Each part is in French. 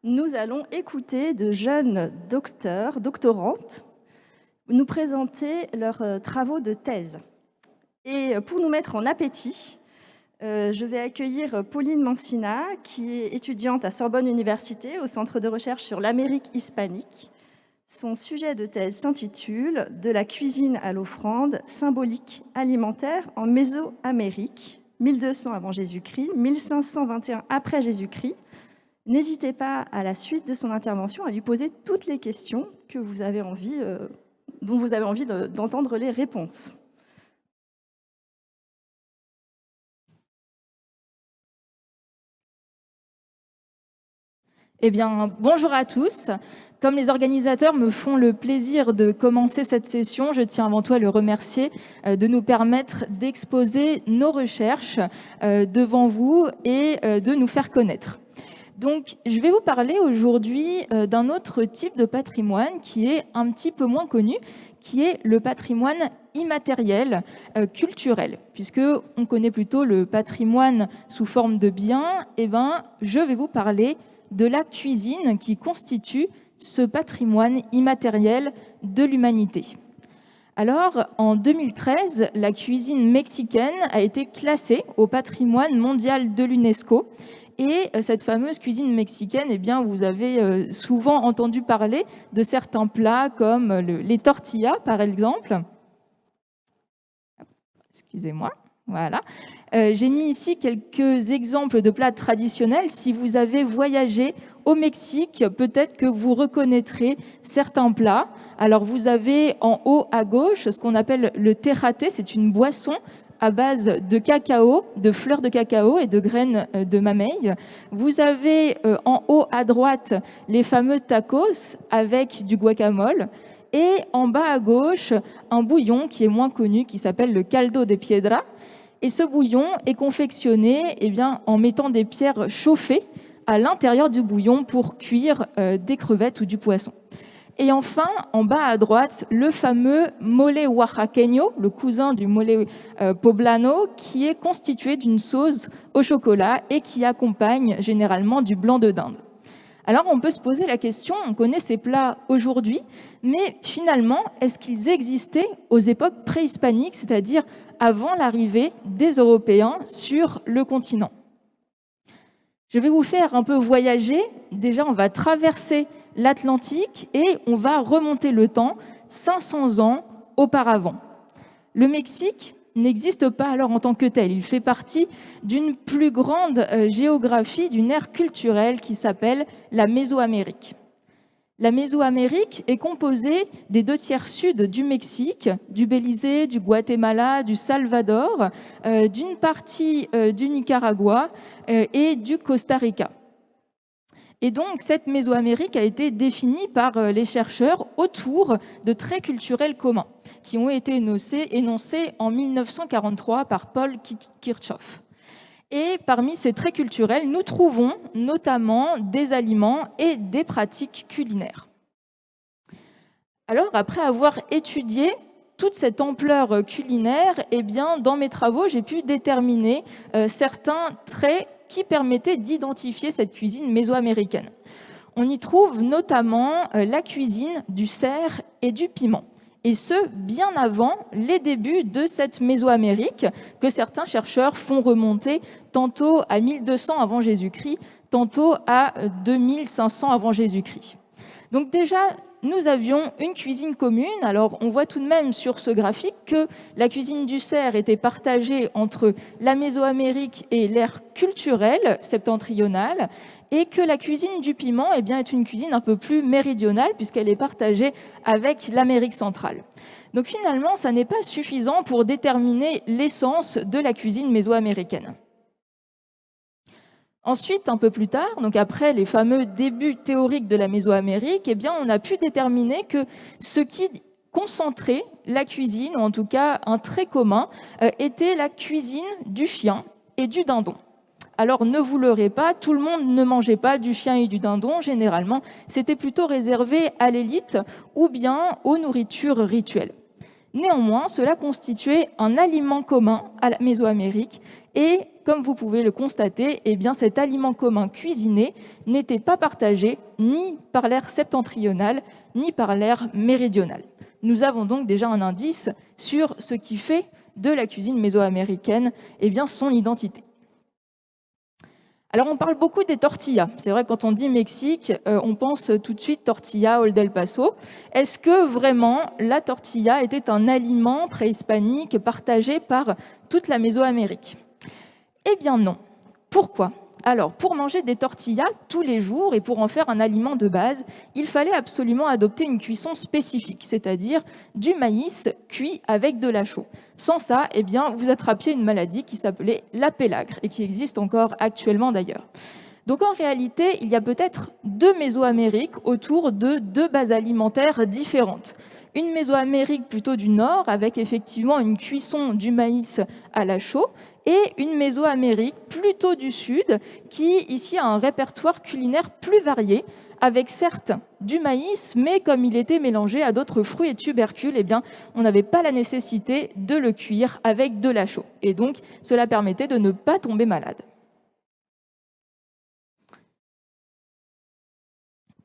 nous allons écouter de jeunes doctorantes, nous présenter leurs travaux de thèse. Et pour nous mettre en appétit, je vais accueillir Pauline Mancina, qui est étudiante à Sorbonne Université au Centre de recherche sur l'Amérique hispanique. Son sujet de thèse s'intitule « De la cuisine à l'offrande, symbolique alimentaire en Mésoamérique, 1200 avant Jésus-Christ, 1521 après Jésus-Christ ». N'hésitez pas, à la suite de son intervention, à lui poser toutes les questions que vous avez envie, dont vous avez envie d'entendre les réponses. Eh bien, bonjour à tous. Comme les organisateurs me font le plaisir de commencer cette session, je tiens avant tout à le remercier de nous permettre d'exposer nos recherches devant vous et de nous faire connaître. Donc, je vais vous parler aujourd'hui d'un autre type de patrimoine qui est un petit peu moins connu, qui est le patrimoine immatériel culturel. Puisque on connaît plutôt le patrimoine sous forme de biens, je vais vous parler de la cuisine qui constitue ce patrimoine immatériel de l'humanité. Alors, en 2013, la cuisine mexicaine a été classée au patrimoine mondial de l'UNESCO. Et cette fameuse cuisine mexicaine, vous avez souvent entendu parler de certains plats comme les tortillas, par exemple. Excusez-moi. Voilà. J'ai mis ici quelques exemples de plats traditionnels. Si vous avez voyagé au Mexique, peut-être que vous reconnaîtrez certains plats. Alors, vous avez en haut à gauche ce qu'on appelle le tejate. C'est une boisson à base de cacao, de fleurs de cacao et de graines de mamey. Vous avez en haut à droite les fameux tacos avec du guacamole. Et en bas à gauche, un bouillon qui est moins connu, qui s'appelle le caldo de piedra. Et ce bouillon est confectionné en mettant des pierres chauffées à l'intérieur du bouillon pour cuire des crevettes ou du poisson. Et enfin, en bas à droite, le fameux mole oaxaqueño, le cousin du mole poblano, qui est constitué d'une sauce au chocolat et qui accompagne généralement du blanc de dinde. Alors on peut se poser la question, on connaît ces plats aujourd'hui, mais finalement, est-ce qu'ils existaient aux époques préhispaniques, c'est-à-dire avant l'arrivée des Européens sur le continent? Je vais vous faire un peu voyager. Déjà, on va traverser l'Atlantique et on va remonter le temps 500 ans auparavant. Le Mexique n'existe pas alors en tant que tel. Il fait partie d'une plus grande géographie, d'une ère culturelle qui s'appelle la Mésoamérique. La Mésoamérique est composée des 2/3 sud du Mexique, du Belize, du Guatemala, du Salvador, d'une partie du Nicaragua et du Costa Rica. Et donc, cette Mésoamérique a été définie par les chercheurs autour de traits culturels communs qui ont été énoncés en 1943 par Paul Kirchhoff. Et parmi ces traits culturels, nous trouvons notamment des aliments et des pratiques culinaires. Alors, après avoir étudié toute cette ampleur culinaire, dans mes travaux, j'ai pu déterminer certains traits qui permettaient d'identifier cette cuisine mésoaméricaine. On y trouve notamment la cuisine du cerf et du piment. Et ce, bien avant les débuts de cette Mésoamérique, que certains chercheurs font remonter tantôt à 1200 avant Jésus-Christ, tantôt à 2500 avant Jésus-Christ. Donc déjà, nous avions une cuisine commune. Alors, on voit tout de même sur ce graphique que la cuisine du cerf était partagée entre la Mésoamérique et l'ère culturelle septentrionale, et que la cuisine du piment est une cuisine un peu plus méridionale, puisqu'elle est partagée avec l'Amérique centrale. Donc finalement, ça n'est pas suffisant pour déterminer l'essence de la cuisine mésoaméricaine. Ensuite, un peu plus tard, donc après les fameux débuts théoriques de la Mésoamérique, on a pu déterminer que ce qui concentrait la cuisine, ou en tout cas un trait commun, était la cuisine du chien et du dindon. Alors ne vous leurrez pas, tout le monde ne mangeait pas du chien et du dindon, généralement, c'était plutôt réservé à l'élite ou bien aux nourritures rituelles. Néanmoins, cela constituait un aliment commun à la Mésoamérique et comme vous pouvez le constater, eh bien, cet aliment commun cuisiné n'était pas partagé ni par l'ère septentrionale, ni par l'ère méridionale. Nous avons donc déjà un indice sur ce qui fait de la cuisine mésoaméricaine eh bien, son identité. Alors, on parle beaucoup des tortillas. C'est vrai, quand on dit Mexique, on pense tout de suite tortilla, Old El Paso. Est-ce que vraiment la tortilla était un aliment préhispanique partagé par toute la Mésoamérique? Eh bien non. Pourquoi? Alors, pour manger des tortillas tous les jours et pour en faire un aliment de base, il fallait absolument adopter une cuisson spécifique, c'est-à-dire du maïs cuit avec de la chaux. Sans ça, eh bien, vous attrapiez une maladie qui s'appelait la pélagre et qui existe encore actuellement d'ailleurs. Donc en réalité, il y a peut-être deux Mésoamériques autour de deux bases alimentaires différentes. Une Mésoamérique plutôt du nord, avec effectivement une cuisson du maïs à la chaux, et une Mésoamérique plutôt du sud, qui ici a un répertoire culinaire plus varié, avec certes du maïs, mais comme il était mélangé à d'autres fruits et tubercules, eh bien, on n'avait pas la nécessité de le cuire avec de la chaux. Et donc, cela permettait de ne pas tomber malade.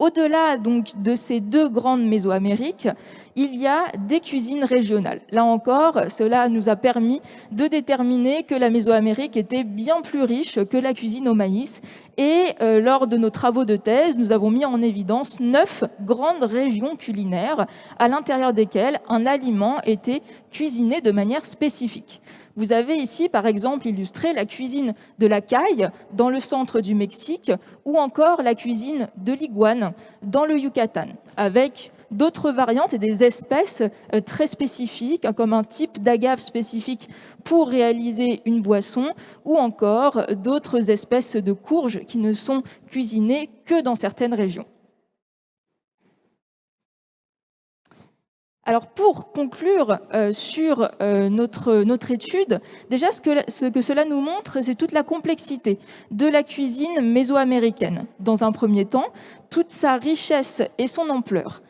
Au-delà donc de ces deux grandes Mésoamériques, il y a des cuisines régionales. Là encore, cela nous a permis de déterminer que la Mésoamérique était bien plus riche que la cuisine au maïs. Et lors de nos travaux de thèse, nous avons mis en évidence 9 grandes régions culinaires à l'intérieur desquelles un aliment était cuisiné de manière spécifique. Vous avez ici, par exemple, illustré la cuisine de la caille dans le centre du Mexique ou encore la cuisine de l'iguane dans le Yucatan, avec d'autres variantes et des espèces très spécifiques, comme un type d'agave spécifique pour réaliser une boisson, ou encore d'autres espèces de courges qui ne sont cuisinées que dans certaines régions. Alors pour conclure sur notre étude, déjà ce que cela nous montre, c'est toute la complexité de la cuisine mésoaméricaine. Dans un premier temps, toute sa richesse et son ampleur.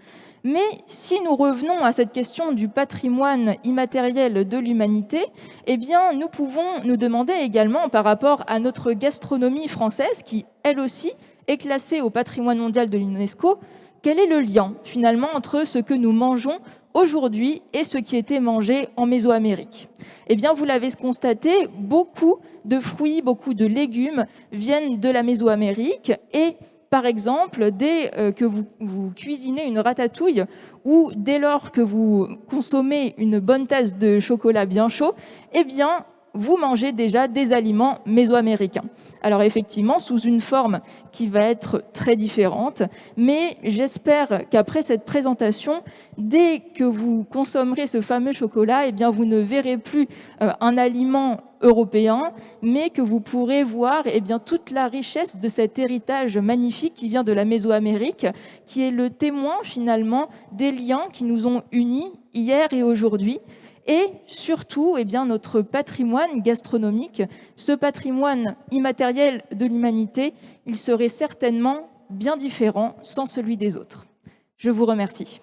Mais si nous revenons à cette question du patrimoine immatériel de l'humanité, eh bien, nous pouvons nous demander également par rapport à notre gastronomie française, qui elle aussi est classée au patrimoine mondial de l'UNESCO, quel est le lien finalement entre ce que nous mangeons aujourd'hui et ce qui était mangé en Mésoamérique? Eh bien, vous l'avez constaté, beaucoup de fruits, beaucoup de légumes viennent de la Mésoamérique et par exemple, dès que vous cuisinez une ratatouille ou dès lors que vous consommez une bonne tasse de chocolat bien chaud, eh bien, vous mangez déjà des aliments mésoaméricains. Alors effectivement, sous une forme qui va être très différente, mais j'espère qu'après cette présentation, dès que vous consommerez ce fameux chocolat, eh bien, vous ne verrez plus un aliment européen, mais que vous pourrez voir eh bien, toute la richesse de cet héritage magnifique qui vient de la Mésoamérique, qui est le témoin finalement des liens qui nous ont unis hier et aujourd'hui. Et surtout, eh bien, notre patrimoine gastronomique, ce patrimoine immatériel de l'humanité, il serait certainement bien différent sans celui des autres. Je vous remercie.